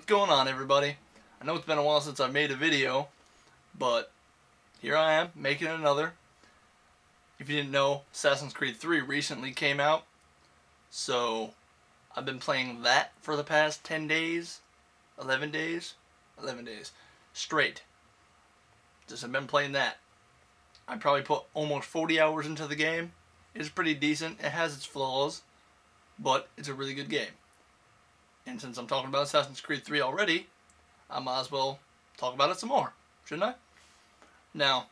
What's going on, everybody? I know it's been a while since I made a video, but here I am, making another. If you didn't know, Assassin's Creed 3 recently came out, so I've been playing that for the past 10 days, 11 days straight. Just have been playing that. I probably put almost 40 hours into the game. It's pretty decent. It has its flaws, but it's a really good game. And since I'm talking about Assassin's Creed 3 already, I might as well talk about it some more, shouldn't I? Now,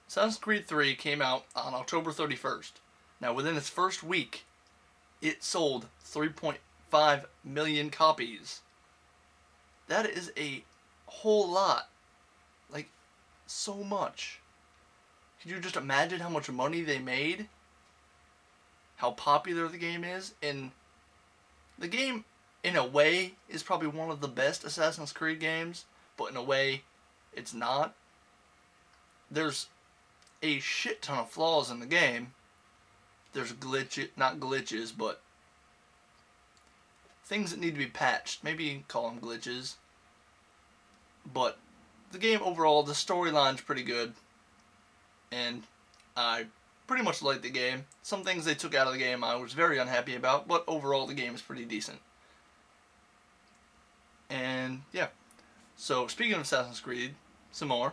Assassin's Creed 3 came out on October 31st. Now, within its first week, it sold 3.5 million copies. That is a whole lot. Like, so much. Can you just imagine how much money they made? How popular the game is? And the game, in a way, is probably one of the best Assassin's Creed games, but in a way, it's not. There's a shit ton of flaws in the game. There's not glitches, but things that need to be patched. Maybe you can call them glitches. But the game overall, the storyline's pretty good. And I pretty much like the game. Some things they took out of the game I was very unhappy about, but overall the game is pretty decent. And yeah, so speaking of Assassin's Creed, some more.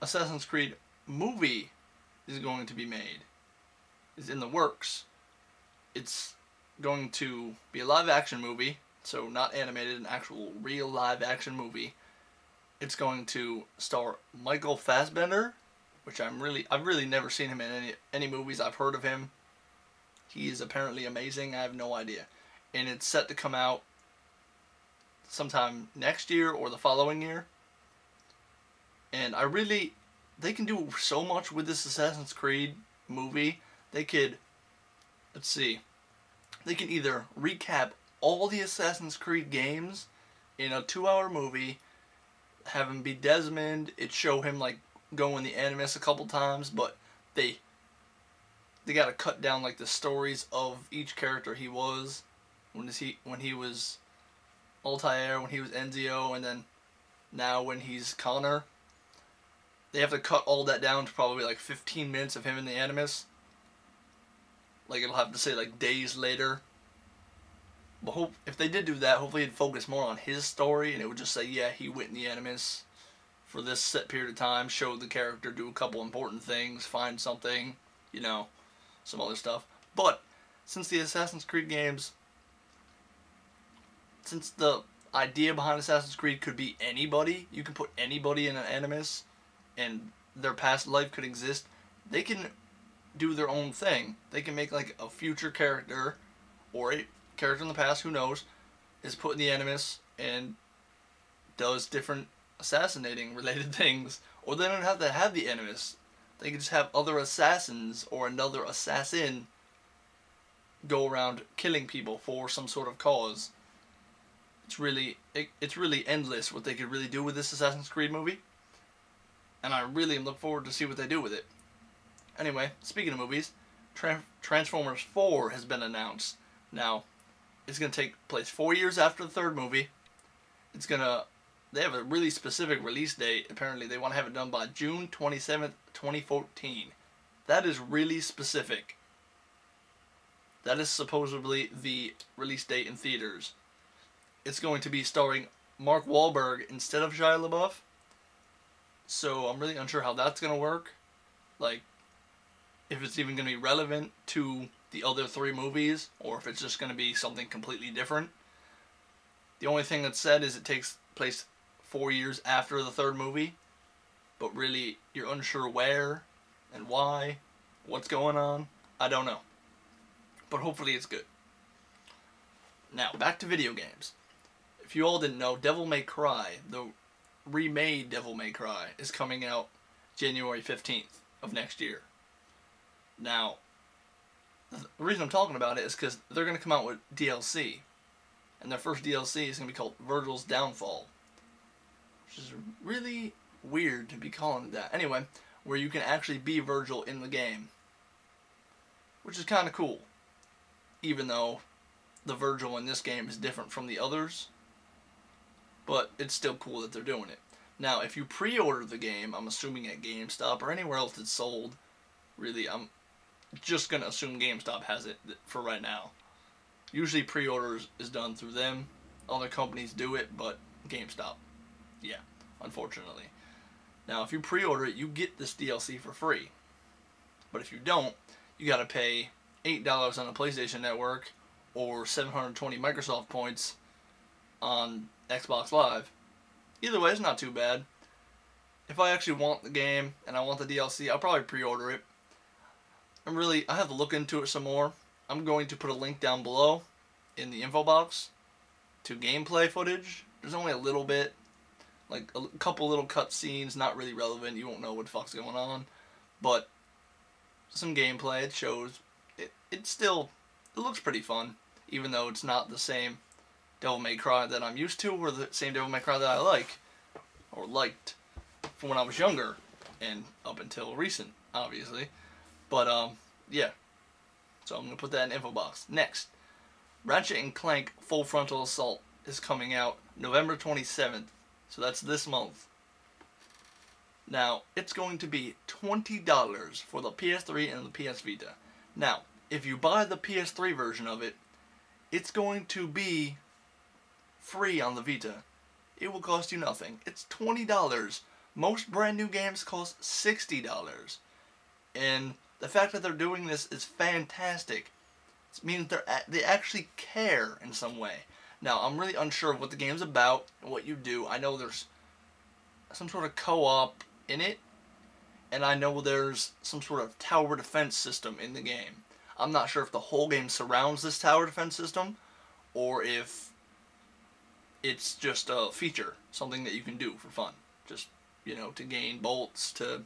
Assassin's Creed movie is going to be made. Is in the works. It's going to be a live action movie, so not animated, an actual real live action movie. It's going to star Michael Fassbender, which I've really never seen him in any movies. I've heard of him. He is apparently amazing. I have no idea. And it's set to come out sometime next year or the following year. And they can do so much with this Assassin's Creed movie. They could, let's see, they can either recap all the Assassin's Creed games in a 2-hour movie, have him be Desmond, it show him like go in the Animus a couple times, but they gotta cut down like the stories of each character he was. When he was Altair, when he was Ezio, and then now when he's Connor. They have to cut all that down to probably like 15 minutes of him in the Animus. Like it'll have to say like days later. But if they did do that, hopefully it'd focus more on his story, and it would just say, yeah, he went in the Animus for this set period of time, show the character, do a couple important things, find something, you know, some other stuff. But since the Assassin's Creed games, since the idea behind Assassin's Creed could be anybody, you can put anybody in an Animus and their past life could exist, they can do their own thing. They can make like a future character or a character in the past, who knows, is put in the Animus and does different assassinating related things. Or they don't have to have the Animus. They can just have other assassins or another assassin go around killing people for some sort of cause. It's really endless what they could really do with this Assassin's Creed movie. And I really look forward to see what they do with it. Anyway, speaking of movies, Transformers 4 has been announced. Now, it's going to take place 4 years after the third movie. They have a really specific release date. Apparently, they want to have it done by June 27th, 2014. That is really specific. That is supposedly the release date in theaters. It's going to be starring Mark Wahlberg instead of Shia LaBeouf. So I'm really unsure how that's going to work. Like, if it's even going to be relevant to the other 3 movies, or if it's just going to be something completely different. The only thing that's said is it takes place 4 years after the third movie, but really you're unsure where and why, what's going on. I don't know. But hopefully it's good. Now, back to video games. If you all didn't know, Devil May Cry, the remade Devil May Cry, is coming out January 15th of next year. Now, the reason I'm talking about it is because they're going to come out with DLC. And their first DLC is going to be called Vergils Downfall. Which is really weird to be calling it that. Anyway, where you can actually be Virgil in the game. Which is kind of cool. Even though the Virgil in this game is different from the others. but it's still cool that they're doing it. Now, if you pre-order the game, I'm assuming at GameStop or anywhere else it's sold, really, I'm just going to assume GameStop has it for right now. Usually pre-orders is done through them. Other companies do it, but GameStop, yeah, unfortunately. Now, if you pre-order it, you get this DLC for free. But if you don't, you got to pay $8 on the PlayStation Network or 720 Microsoft points on Xbox Live. Either way, it's not too bad. If I actually want the game and I want the DLC, I'll probably pre-order it. I have to look into it some more. I'm going to put a link down below in the info box to gameplay footage. There's only a little bit, like a couple little cutscenes, not really relevant. You won't know what the fuck's going on, but some gameplay. It shows. It looks pretty fun, even though it's not the same Devil May Cry that I'm used to, or the same Devil May Cry that I like, or liked, from when I was younger, and up until recent, obviously. But, yeah. So I'm going to put that in the info box. Next, Ratchet and Clank Full Frontal Assault is coming out November 27th. So that's this month. Now, it's going to be $20 for the PS3 and the PS Vita. Now, if you buy the PS3 version of it, it's going to be free on the Vita. It will cost you nothing. It's $20. Most brand new games cost $60. And the fact that they're doing this is fantastic. It means they actually care in some way. Now, I'm really unsure of what the game's about and what you do. I know there's some sort of co-op in it, and I know there's some sort of tower defense system in the game. I'm not sure if the whole game surrounds this tower defense system, or if it's just a feature, something that you can do for fun. Just, you know, to gain bolts, to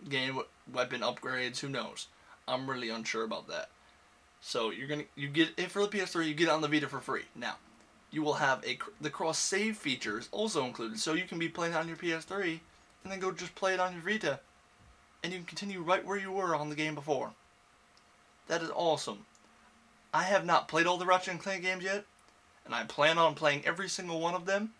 gain weapon upgrades, who knows. I'm really unsure about that. So you get it for the PS3, you get it on the Vita for free. Now, you will have the cross save features also included, so you can be playing it on your PS3 and then go just play it on your Vita, and you can continue right where you were on the game before. That is awesome. I have not played all the Ratchet and Clank games yet, and I plan on playing every single one of them.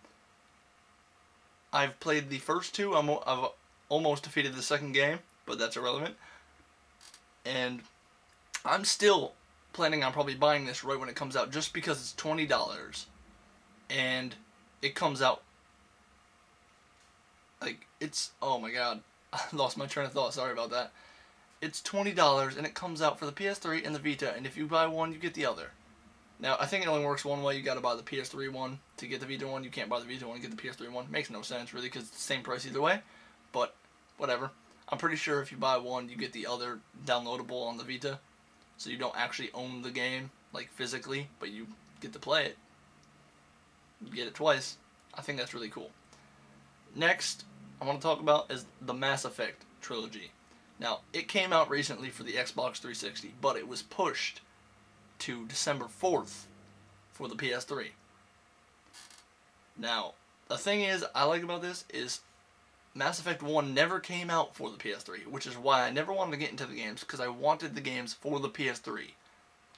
I've played the first two. I've almost defeated the second game, but that's irrelevant. And I'm still planning on probably buying this right when it comes out, just because it's $20. And it comes out, like, it's, oh my god, I lost my train of thought, sorry about that. It's $20, and it comes out for the PS3 and the Vita, and if you buy one, you get the other. Now, I think it only works one way. You gotta buy the PS3 one to get the Vita one. You can't buy the Vita one and get the PS3 one. Makes no sense, really, because it's the same price either way. But, whatever. I'm pretty sure if you buy one, you get the other downloadable on the Vita. So you don't actually own the game, like, physically, but you get to play it. You get it twice. I think that's really cool. Next, I want to talk about is the Mass Effect Trilogy. Now, it came out recently for the Xbox 360, but it was pushed to December 4th for the PS3. Now, the thing I like about this is Mass Effect 1 never came out for the PS3, which is why I never wanted to get into the games, because I wanted the games for the PS3.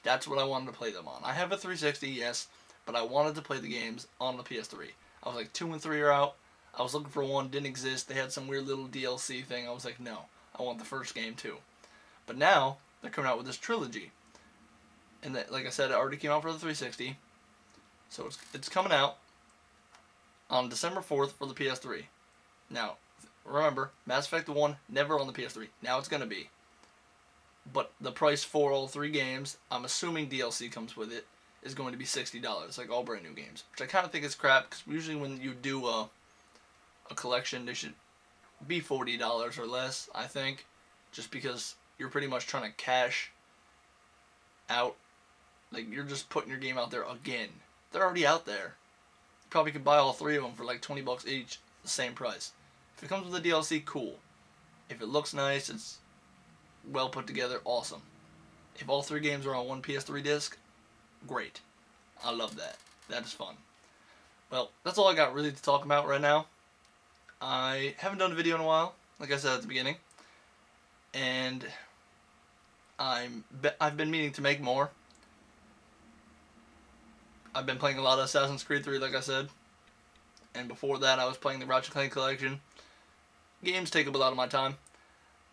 That's what I wanted to play them on. I have a 360, yes, but I wanted to play the games on the PS3. I was like, 2 and 3 are out. I was looking for one, didn't exist. They had some weird little DLC thing. I was like, no, I want the first game too. But now, they're coming out with this trilogy. And that, like I said, it already came out for the 360. So it's coming out on December 4th for the PS3. Now, remember, Mass Effect 1, never on the PS3. Now it's going to be. But the price for all 3 games, I'm assuming DLC comes with it, is going to be $60, like all brand new games. Which I kind of think is crap, because usually when you do a collection, they should be $40 or less, I think. Just because you're pretty much trying to cash out. Like, you're just putting your game out there again. They're already out there. You probably could buy all 3 of them for like $20 each, the same price. If it comes with a DLC, cool. If it looks nice, it's well put together, awesome. If all 3 games are on one PS3 disc, great. I love that. That is fun. Well, that's all I got really to talk about right now. I haven't done a video in a while, like I said at the beginning. And I've been meaning to make more. I've been playing a lot of Assassin's Creed 3, like I said. and before that I was playing the Ratchet Clank collection. Games take up a lot of my time,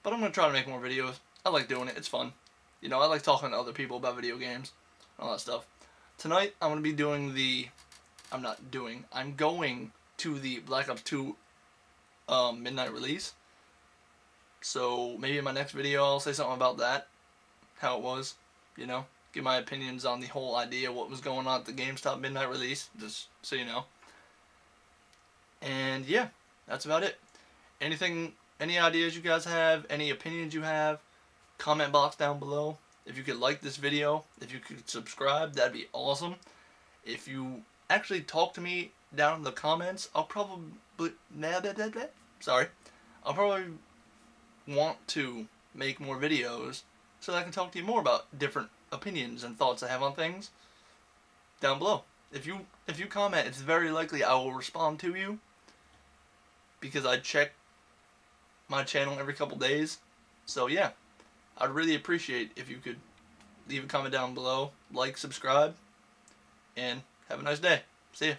but I'm going to try to make more videos. I like doing it. It's fun. You know, I like talking to other people about video games and all that stuff. Tonight, I'm going to be doing the... I'm going to the Black Ops 2 midnight release. So, maybe in my next video I'll say something about that. How it was, you know. Give my opinions on the whole idea, what was going on at the GameStop midnight release. Just so you know. And, yeah, that's about it. Any ideas you guys have, any opinions you have, comment box down below. If you could like this video, if you could subscribe, that'd be awesome. If you actually talk to me down in the comments, I'll probably want to make more videos so that I can talk to you more about different opinions and thoughts I have on things down below. If you comment, it's very likely I will respond to you, because I check my channel every couple days. So yeah, I'd really appreciate if you could leave a comment down below, like, subscribe, and have a nice day. See ya.